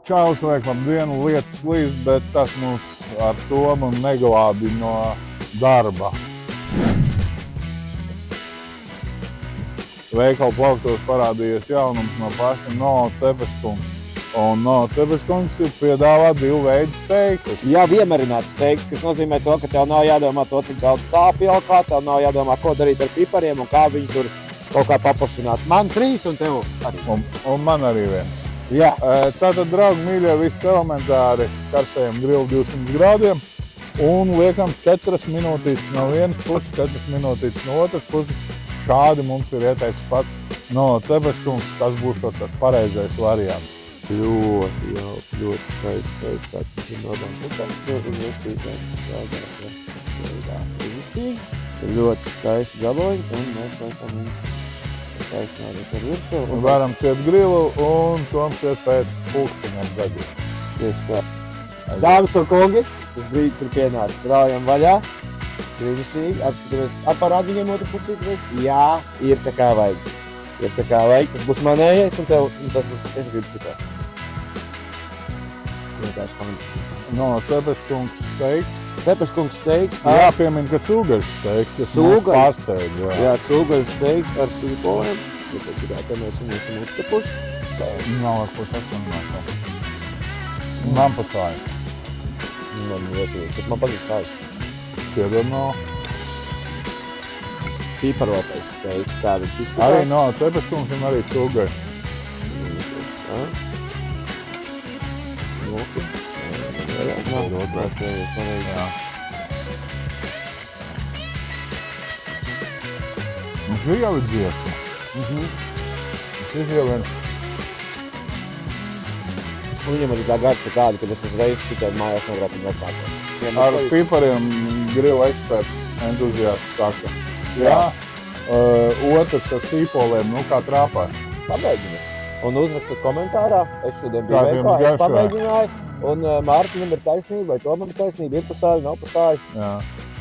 Čaus vajag par dienu lietas līst, bet tas mūs ar to neglābi no darba. Veikala plauktos parādījies jaunums no paša Noa Cepeškungs. Un Noa Cepeškungs piedāvā 2 veidu steikus. Jā, vienmarināts steiks, kas nozīmē to, ka tev nav jādomā to, cik daudz sāpju jaukā, tev nav jādomā, ko darīt ar pipariem un kā viņi tur kaut kā paplašināt. Man 3 un tev arī. Un man arī 1. Jā. Tātad, draugi mīļie, viss elementāri karsējam grilu 200 grādiem un liekam 4 minūtītes no vienas puses, 4 minūtītes no otras puses. Šādi mums ir ieteicis pats Noa Cepeškungs, tas būs tas pareizais variants. Ļoti skaisti, tāds ir ļoti skaisti gabaliņi, un mēs liekam viņu taisnādi ar virsmu. Varam ciet grilu un Toms iet pēc pulksteņiem gadiem. Tieši tā. Dāmas un kungi, tas brīdis ir pienācis. Raujam vaļā. Brīnišķīgi. Apskatāmies aparāti viņiem otru pusīti. Jā, ir tā kā vajag. Ir tā kā vajag. Tas būs manējais un tev, tas būs, es gribu šitā. Vienkārši fantastiski. Noa Cepeškungs steiks. Cepeškungs steiks. Jāpiemin, ka cūgaļs steiks, kas mūs pārsteidz. Jā, cūgaļs steiks ar sīpoliem. Te mēs viņu esam uzcepuši. Nav ar ko sakanāt. Man pa sāju. Man ļoti, bet man patīk sāju. Piedod Noa. Piparotais steiks, kā viņš izskatās. Arī Noa Cepeškungs un arī cūgaļs. Šī jau ir dziesma. Šis jau ir. Viņam arī tā garš ir tāda, ka es uzreiz šitādi mājās nevarētu viņu atkārtot. Ar pipariem grila eksperts entuziasts saka. Jā. Otrs ar sīpoliem, kā trāpās. Pamēģini. Un uzrakstot komentārā, es šodien biju Kā jums veiklā, es garšo? pamēģināju. Un Mārtiņam ir taisnība, vai Tomam ir taisnība, ir pa sāļu, nav pa sāļu. Jā.